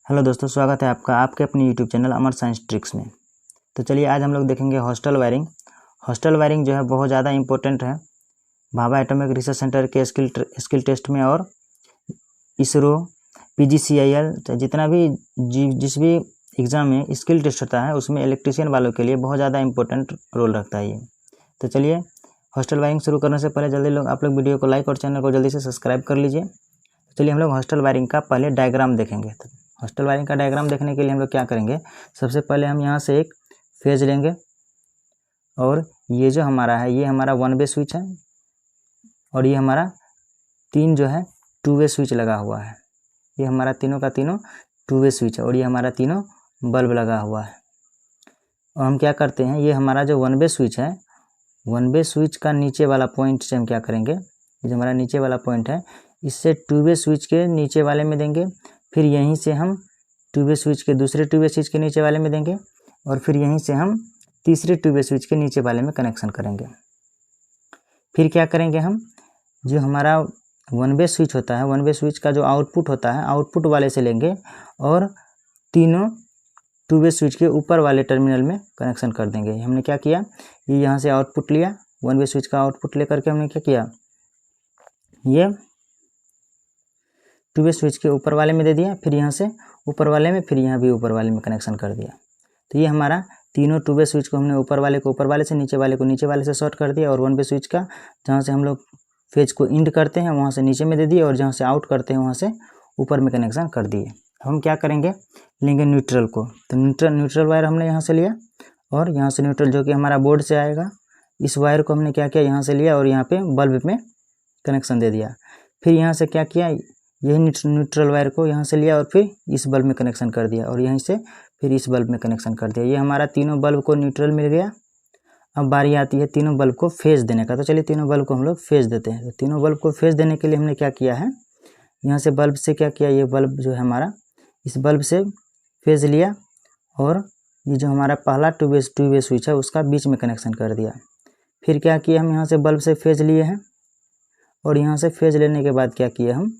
Hello दोस्तों, स्वागत है आपका आपके अपने यूट्यूब चैनल अमर साइंस ट्रिक्स में। तो चलिए आज हम लोग देखेंगे हॉस्टल वायरिंग। हॉस्टल वायरिंग जो है बहुत ज़्यादा इम्पोर्टेंट है भाभा एटॉमिक रिसर्च सेंटर के स्किल टेस्ट में और इसरो PGCIL जितना भी जिस भी एग्ज़ाम में स्किल टेस्ट होता है उसमें इलेक्ट्रीशियन वालों के लिए बहुत ज़्यादा इंपॉर्टेंट रोल रखता है ये। तो चलिए हॉस्टल वायरिंग शुरू करने से पहले जल्दी आप लोग वीडियो को लाइक और चैनल को जल्दी से सब्सक्राइब कर लीजिए। चलिए हम लोग हॉस्टल वायरिंग का पहले डायग्राम देखेंगे। तो हॉस्टल वायरिंग का डायग्राम देखने के लिए हम लोग क्या करेंगे, सबसे पहले हम यहाँ से एक फेज लेंगे और ये जो हमारा है ये हमारा 1 वे स्विच है और ये हमारा 3 जो है 2 वे स्विच लगा हुआ है। ये हमारा तीनों का तीनों 2 वे स्विच है और ये हमारा तीनों बल्ब लगा हुआ है। और हम क्या करते हैं, ये हमारा जो 1 वे स्विच है 1 वे स्विच का नीचे वाला पॉइंट से हम क्या करेंगे, ये जो हमारा नीचे वाला पॉइंट है इससे 2 वे स्विच के नीचे वाले में देंगे, फिर यहीं से हम 2 वे स्विच के दूसरे 2 वे स्विच के नीचे वाले में देंगे और फिर यहीं से हम तीसरे 2 वे स्विच के नीचे वाले में कनेक्शन करेंगे। फिर क्या करेंगे, हम जो हमारा 1 वे स्विच होता है 1 वे स्विच का जो आउटपुट होता है आउटपुट वाले से लेंगे और तीनों 2 वे स्विच के ऊपर वाले टर्मिनल में कनेक्शन कर देंगे। हमने क्या किया, ये यहाँ से आउटपुट लिया 1 वे स्विच का आउटपुट लेकर के हमने क्या किया, ये 2 वे स्विच के ऊपर वाले में दे दिया, फिर यहाँ से ऊपर वाले में, फिर यहाँ भी ऊपर वाले में कनेक्शन कर दिया। तो ये हमारा तीनों 2 वे स्विच को हमने ऊपर वाले को ऊपर वाले से, नीचे वाले को नीचे वाले से शॉर्ट कर दिया और 1 वे स्विच का जहाँ से हम लोग फेज को इंड करते हैं वहाँ से नीचे में दे दिए और जहाँ से आउट करते हैं वहाँ से ऊपर में कनेक्शन कर दिए। हम क्या करेंगे, लेंगे न्यूट्रल को। तो न्यूट्रल वायर हमने यहाँ से लिया और यहाँ से न्यूट्रल जो कि हमारा बोर्ड से आएगा, इस वायर को हमने क्या किया, यहाँ से लिया और यहाँ पे बल्ब में कनेक्शन दे दिया। फिर यहाँ से क्या किया, यही न्यूट्रल वायर को यहाँ से लिया और फिर इस बल्ब में कनेक्शन कर दिया और यहीं से फिर इस बल्ब में कनेक्शन कर दिया। ये हमारा तीनों बल्ब को न्यूट्रल मिल गया। अब बारी आती है तीनों बल्ब को फेज देने का। तो चलिए तीनों बल्ब को हम लोग फेज देते हैं। तो तीनों बल्ब को फेज देने के लिए हमने क्या किया है, यहाँ से बल्ब से क्या किया, ये बल्ब जो है हमारा इस बल्ब से फेज लिया और ये जो हमारा पहला 2 वे स्विच है उसका बीच में कनेक्शन कर दिया। फिर क्या किया, हम यहाँ से बल्ब से फेज लिए हैं और यहाँ से फेज लेने के बाद क्या किया, हम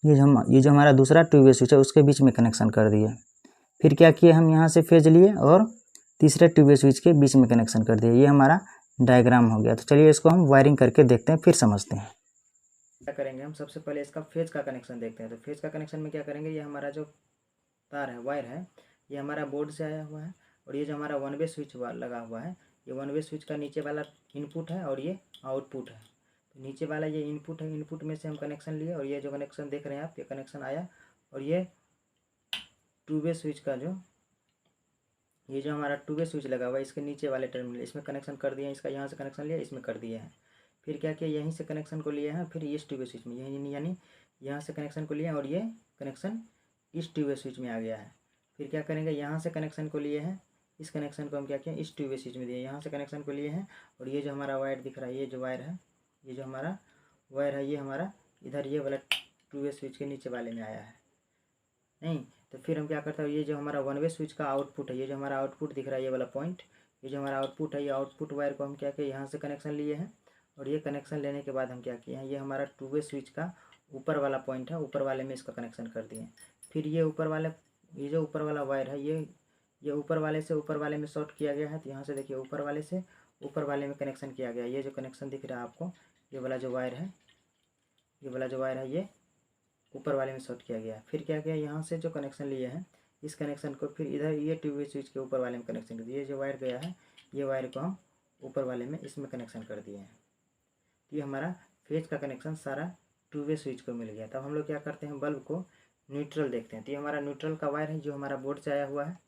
ये जो हमारा दूसरा 2 वे स्विच है उसके बीच में कनेक्शन कर दिए। फिर क्या किया, हम यहाँ से फेज लिए और तीसरे 2 वे स्विच के बीच में कनेक्शन कर दिए। ये हमारा डायग्राम हो गया। तो चलिए इसको हम वायरिंग करके देखते हैं, फिर समझते हैं क्या करेंगे। हम सबसे पहले इसका फेज का कनेक्शन देखते हैं। तो फेज का कनेक्शन में क्या करेंगे, ये हमारा जो तार है वायर है ये हमारा बोर्ड से आया हुआ है और ये जो हमारा 1 वे स्विच लगा हुआ है ये 1 वे स्विच का नीचे वाला इनपुट है और ये आउटपुट है। तो नीचे वाला ये इनपुट है, इनपुट में से हम कनेक्शन लिए और ये जो कनेक्शन देख रहे हैं आप, ये कनेक्शन आया और ये 2 वे स्विच का ये जो हमारा 2 वे स्विच लगा हुआ है इसके नीचे वाले टर्मिनल इसमें कनेक्शन कर दिए हैं। इसका यहाँ से कनेक्शन लिया, इसमें कर दिए हैं। फिर क्या किया, यहीं से कनेक्शन को लिया है, फिर इस 2 वे स्विच में यानी यहाँ से कनेक्शन को लिया और ये कनेक्शन इस 2 वे स्विच में आ गया है। फिर क्या करेंगे, यहाँ से कनेक्शन को लिए हैं, इस कनेक्शन को हम क्या किया इस 2 वे स्विच में दिए, यहाँ से कनेक्शन को लिए हैं और ये जो हमारा वायर दिख रहा है, ये जो वायर है, ये जो हमारा वायर है ये हमारा इधर ये वाला 2 वे स्विच के नीचे वाले में आया है नहीं। तो फिर हम क्या करते हैं, ये जो हमारा 1 वे स्विच का आउटपुट है, ये जो हमारा आउटपुट दिख रहा है ये वाला पॉइंट, ये जो हमारा आउटपुट है ये आउटपुट वायर को हम क्या किए यहाँ से कनेक्शन लिए हैं और ये कनेक्शन लेने के बाद हम क्या किए हैं, ये हमारा 2 वे स्विच का ऊपर वाला पॉइंट है, ऊपर वाले में इसका कनेक्शन कर दिए। फिर ये ऊपर वाले ये जो ऊपर वाला वायर है ये ऊपर वाले से ऊपर वाले में शॉर्ट किया गया है। तो यहाँ से देखिए ऊपर वाले से ऊपर वाले में कनेक्शन किया गया। ये जो कनेक्शन दिख रहा है आपको, ये वाला जो वायर है, ये वाला जो वायर है ये ऊपर वाले में शॉर्ट किया गया। फिर क्या किया, यहाँ से जो कनेक्शन लिए हैं इस कनेक्शन को फिर इधर ये 2 वे स्विच के ऊपर वाले में कनेक्शन कर दिए। ये जो वायर गया है ये वायर को हम ऊपर वाले में इसमें कनेक्शन कर दिए हैं। तो ये हमारा फेज का कनेक्शन सारा 2 वे स्विच को मिल गया। तब हम लोग क्या करते हैं, बल्ब को न्यूट्रल देखते हैं। तो ये हमारा न्यूट्रल का वायर है जो हमारा बोर्ड से आया हुआ है,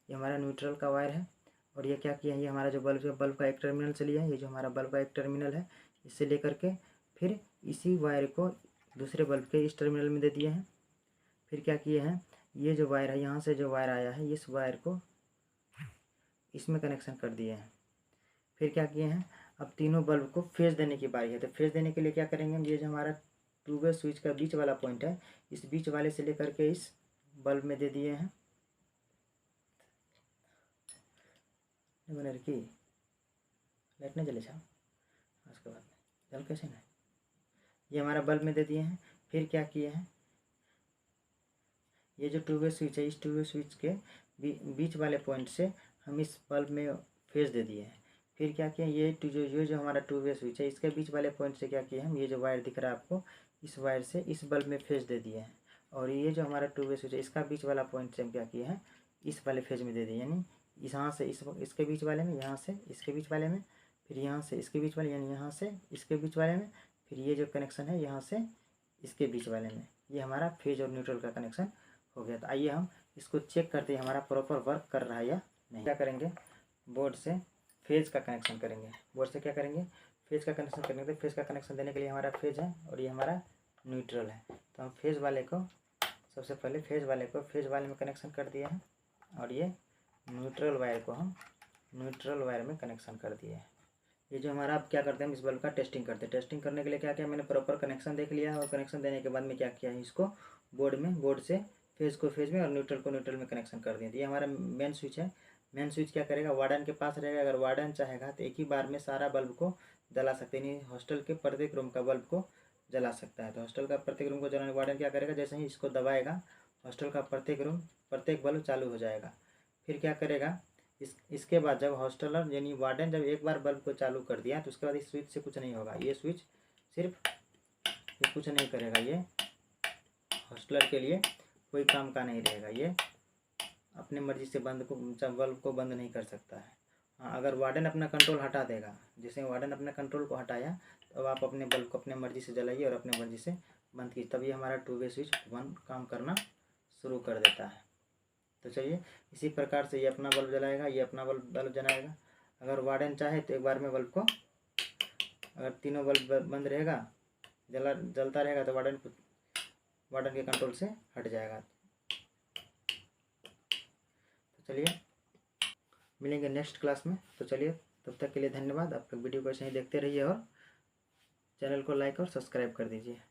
ये हमारा न्यूट्रल का वायर है। और ये क्या किया है, ये हमारा जो बल्ब है बल्ब का एक टर्मिनल से लिया है, ये जो हमारा बल्ब का एक टर्मिनल है इससे लेकर के फिर इसी वायर को दूसरे बल्ब के इस टर्मिनल में दे दिए हैं। फिर क्या किए हैं, ये जो वायर है यहाँ से जो वायर आया है इस वायर को इसमें कनेक्शन कर दिए हैं। फिर क्या किए हैं, अब तीनों बल्ब को फेज देने की बारी है। तो फेज देने के लिए क्या करेंगे हम, ये जो हमारा 2 वे स्विच का बीच वाला पॉइंट है इस बीच वाले से लेकर के इस बल्ब में दे दिए हैं। की लाइट नहीं जले छा उसके बाद जल कैसे ना, ये हमारा बल्ब में दे दिए हैं। फिर क्या किए हैं, ये जो टू वे स्विच है, इस टू वे स्विच के बीच वाले पॉइंट से हम इस बल्ब में फेज दे दिए हैं। फिर क्या किया, ये जो हमारा टू वे स्विच है, इसके बीच वाले पॉइंट से क्या किया हम, ये जो वायर दिख रहा है आपको, इस वायर से इस बल्ब में फेज दे दिए हैं। और ये जो हमारा टू वे स्विच है, इसका बीच वाला पॉइंट से हम क्या किए हैं, इस वाले फेज में दे दिए, यानी यहाँ से इसके बीच वाले में, यहाँ से इसके बीच वाले में, फिर यहाँ से इसके बीच वाले, यानी यहाँ से इसके बीच वाले में, फिर ये जो कनेक्शन है यहाँ से इसके बीच वाले में, ये हमारा फेज और न्यूट्रल का कनेक्शन हो गया। तो आइए हम इसको चेक करते हैं हमारा प्रॉपर वर्क कर रहा है या नहीं। क्या करेंगे, बोर्ड से फेज का कनेक्शन करेंगे। बोर्ड से क्या करेंगे, फेज का कनेक्शन करेंगे। तो फेज का कनेक्शन देने के लिए हमारा फेज है और ये हमारा न्यूट्रल है। तो हम फेज वाले को सबसे पहले फेज वाले में कनेक्शन कर दिए हैं और ये न्यूट्रल वायर को हम न्यूट्रल वायर में कनेक्शन कर दिए हैं। ये जो हमारा, अब क्या करते हैं, हम इस बल्ब का टेस्टिंग करते हैं। टेस्टिंग करने के लिए क्या किया, मैंने प्रॉपर कनेक्शन देख लिया और कनेक्शन देने के बाद में क्या किया है, इसको बोर्ड से फेज को फेज में और न्यूट्रल को न्यूट्रल में कनेक्शन कर दिया। तो ये हमारा मेन स्विच है। मेन स्विच क्या करेगा, वार्डन के पास रहेगा। अगर वार्डन चाहेगा तो एक ही बार में सारा बल्ब को जला सकते हैं, नहीं हॉस्टल के प्रत्येक रूम का बल्ब को जला सकता है। तो हॉस्टल का प्रत्येक रूम को जलाने वार्डन क्या करेगा, जैसे ही इसको दबाएगा हॉस्टल का प्रत्येक बल्ब चालू हो जाएगा। फिर क्या करेगा, इसके बाद जब हॉस्टलर यानी वार्डन जब एक बार बल्ब को चालू कर दिया तो उसके बाद इस स्विच से कुछ नहीं होगा। ये स्विच सिर्फ ये कुछ नहीं करेगा, ये हॉस्टलर के लिए कोई काम का नहीं रहेगा। ये अपने मर्जी से बल्ब को बंद नहीं कर सकता है। हाँ, अगर वार्डन अपना कंट्रोल हटा देगा, जैसे वार्डन अपने कंट्रोल को हटाया तो अब आप अपने बल्ब को अपने मर्जी से जलाइए और अपने मर्जी से बंद कीजिए, तब ये हमारा टू वे स्विच काम करना शुरू कर देता है। तो चलिए, इसी प्रकार से ये अपना बल्ब जलाएगा, ये अपना बल्ब जलाएगा। अगर वार्डन चाहे तो एक बार में बल्ब को, अगर तीनों बल्ब बंद रहेगा, जलता रहेगा तो वार्डन के कंट्रोल से हट जाएगा। तो चलिए मिलेंगे नेक्स्ट क्लास में। तो चलिए, तब तक के लिए धन्यवाद। आप लोग वीडियो को ऐसे ही देखते रहिए और चैनल को लाइक और सब्सक्राइब कर दीजिए।